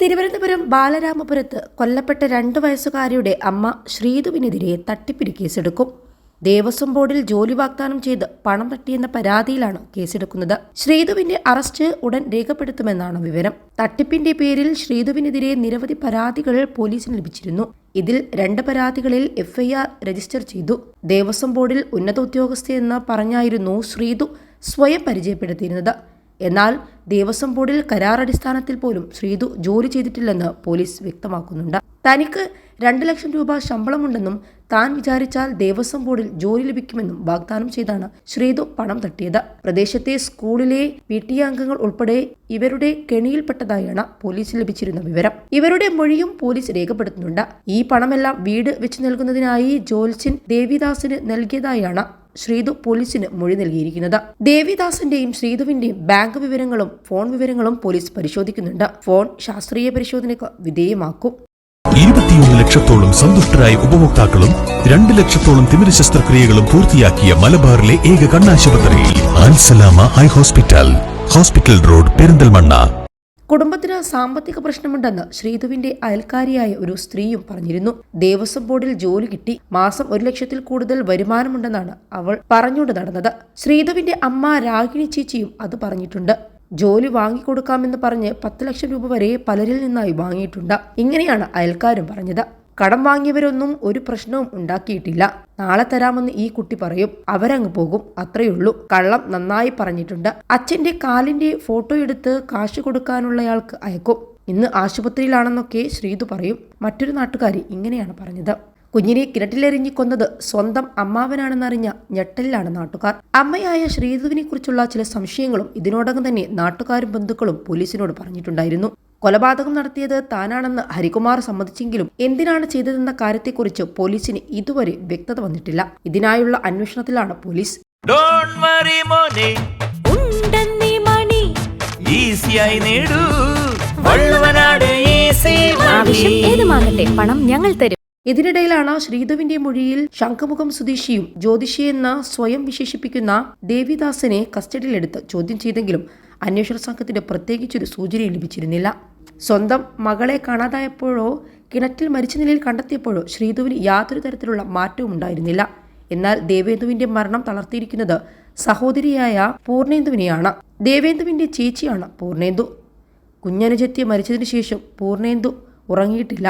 തിരുവനന്തപുരം ബാലരാമപുരത്ത് കൊല്ലപ്പെട്ട 2 വയസ്സുകാരിയുടെ അമ്മ ശ്രീധുവിനെതിരെ തട്ടിപ്പിന് കേസെടുക്കും. ദേവസ്വം ബോർഡിൽ ജോലി വാഗ്ദാനം ചെയ്ത് പണം തട്ടിയെന്ന പരാതിയിലാണ് കേസെടുക്കുന്നത്. ശ്രീധുവിന്റെ അറസ്റ്റ് ഉടൻ രേഖപ്പെടുത്തുമെന്നാണ് വിവരം. തട്ടിപ്പിന്റെ പേരിൽ ശ്രീധുവിനെതിരെ നിരവധി പരാതികൾ പോലീസിന് ലഭിച്ചിരുന്നു. ഇതിൽ 2 പരാതികളിൽ എഫ്ഐആർ രജിസ്റ്റർ ചെയ്തു. ദേവസ്വം ബോർഡിൽ ഉന്നത ഉദ്യോഗസ്ഥയെന്ന് പറഞ്ഞായിരുന്നു ശ്രീധു സ്വയം പരിചയപ്പെടുത്തിയിരുന്നത്. എന്നാൽ ദേവസ്വം ബോർഡിൽ കരാറടിസ്ഥാനത്തിൽ പോലും ശ്രീധു ജോലി ചെയ്തിട്ടില്ലെന്ന് പോലീസ് വ്യക്തമാക്കുന്നുണ്ട്. തനിക്ക് 2 ലക്ഷം രൂപ ശമ്പളമുണ്ടെന്നും താൻ വിചാരിച്ചാൽ ദേവസ്വം ബോർഡിൽ ജോലി ലഭിക്കുമെന്നും വാഗ്ദാനം ചെയ്താണ് ശ്രീധു പണം തട്ടിയത്. പ്രദേശത്തെ സ്കൂളിലെ PTA അംഗങ്ങൾ ഉൾപ്പെടെ ഇവരുടെ കെണിയിൽപ്പെട്ടതായാണ് പോലീസിന് ലഭിച്ചിരുന്ന വിവരം. ഇവരുടെ മൊഴിയും പോലീസ് രേഖപ്പെടുത്തുന്നുണ്ട്. ഈ പണമെല്ലാം വീട് വെച്ച് നൽകുന്നതിനായി ജോൽച്ചിൻ ദേവിദാസിന് നൽകിയതായാണ് ശ്രീധു പോലീസിന് മൊഴി നൽകിയിരിക്കുന്നത്. ദേവിദാസിന്റെയും ശ്രീധുവിന്റെയും ബാങ്ക് വിവരങ്ങളും ഫോൺ വിവരങ്ങളും പോലീസ് പരിശോധിക്കുന്നുണ്ട്. ഫോൺ ശാസ്ത്രീയ പരിശോധനയ്ക്ക് വിധേയമാക്കും. 21 ലക്ഷത്തോളം സന്തുഷ്ടരായ ഉപഭോക്താക്കളും 2 ലക്ഷത്തോളം തിമിര ശസ്ത്രക്രിയകളും പൂർത്തിയാക്കിയ മലബാറിലെ ഏക കണ്ണാശുപത്രി Al Salama high hospital, hospital road, Perinthalmanna. കുടുംബത്തിന് സാമ്പത്തിക പ്രശ്നമുണ്ടെന്ന് ശ്രീധുവിന്റെ അയൽക്കാരിയായ ഒരു സ്ത്രീയും പറഞ്ഞിരുന്നു. ദേവസ്വം ബോർഡിൽ ജോലി കിട്ടി, മാസം 1 ലക്ഷത്തിൽ കൂടുതൽ വരുമാനമുണ്ടെന്നാണ് അവൾ പറഞ്ഞുകൊണ്ട് നടന്നത്. ശ്രീധുവിന്റെ അമ്മ രാഗിണി ചേച്ചിയും അത് പറഞ്ഞിട്ടുണ്ട്. ജോലി വാങ്ങിക്കൊടുക്കാമെന്ന് പറഞ്ഞ് 10 ലക്ഷം രൂപ വരെ പലരിൽ നിന്നായി വാങ്ങിയിട്ടുണ്ട്. ഇങ്ങനെയാണ് അയൽക്കാരും പറഞ്ഞത്. കടം വാങ്ങിയവരൊന്നും ഒരു പ്രശ്നവും ഉണ്ടാക്കിയിട്ടില്ല. നാളെ തരാമെന്ന് ഈ കുട്ടി പറയും, അവരങ്ങ് പോകും, അത്രയുള്ളൂ. കള്ളം നന്നായി പറഞ്ഞിട്ടുണ്ട്. അച്ഛന്റെ കാലിന്റെ ഫോട്ടോ എടുത്ത് കാശ് കൊടുക്കാനുള്ളയാൾക്ക് അയക്കും. ഇന്ന് ആശുപത്രിയിലാണെന്നൊക്കെ ശ്രീധു പറയും. മറ്റൊരു നാട്ടുകാരി ഇങ്ങനെയാണ് പറഞ്ഞത്. കുഞ്ഞിനെ കിണറ്റിലെറിഞ്ഞു കൊന്നത് സ്വന്തം അമ്മാവനാണെന്നറിഞ്ഞ ഞെട്ടലിലാണ് നാട്ടുകാർ. അമ്മയായ ശ്രീധുവിനെ കുറിച്ചുള്ള ചില സംശയങ്ങളും ഇതിനോടകം തന്നെ നാട്ടുകാരും ബന്ധുക്കളും പോലീസിനോട് പറഞ്ഞിട്ടുണ്ടായിരുന്നു. കൊലപാതകം നടത്തിയത് താനാണെന്ന് ഹരികുമാർ സമ്മതിച്ചെങ്കിലും എന്തിനാണ് ചെയ്തതെന്ന കാര്യത്തെക്കുറിച്ച് പോലീസിന് ഇതുവരെ വ്യക്തത വന്നിട്ടില്ല. ഇതിനായുള്ള അന്വേഷണത്തിലാണ് പോലീസ്. പണം ഞങ്ങൾ തരും. ഇതിനിടയിലാണ് ശ്രീധുവിന്റെ മൊഴിയിൽ ശംഖുമുഖം സ്വദേശിയും ജ്യോതിഷിയെന്ന് സ്വയം വിശേഷിപ്പിക്കുന്ന ദേവിദാസിനെ കസ്റ്റഡിയിലെടുത്ത് ചോദ്യം ചെയ്തെങ്കിലും അന്വേഷണ സംഘത്തിന് പ്രത്യേകിച്ചൊരു സൂചനയും ലഭിച്ചിരുന്നില്ല. സ്വന്തം മകളെ കാണാതായപ്പോഴോ കിണറ്റിൽ മരിച്ച നിലയിൽ കണ്ടെത്തിയപ്പോഴോ ശ്രീധുവിന് യാതൊരു തരത്തിലുള്ള മാറ്റവും ഉണ്ടായിരുന്നില്ല. എന്നാൽ ദേവേന്ദുവിന്റെ മരണം തളർത്തിയിരിക്കുന്നത് സഹോദരിയായ പൂർണേന്ദുവിനെയാണ്. ദേവേന്ദുവിന്റെ ചേച്ചിയാണ് പൂർണേന്ദു. കുഞ്ഞനുജത്തി മരിച്ചതിനു ശേഷം പൂർണേന്ദു ഉറങ്ങിയിട്ടില്ല.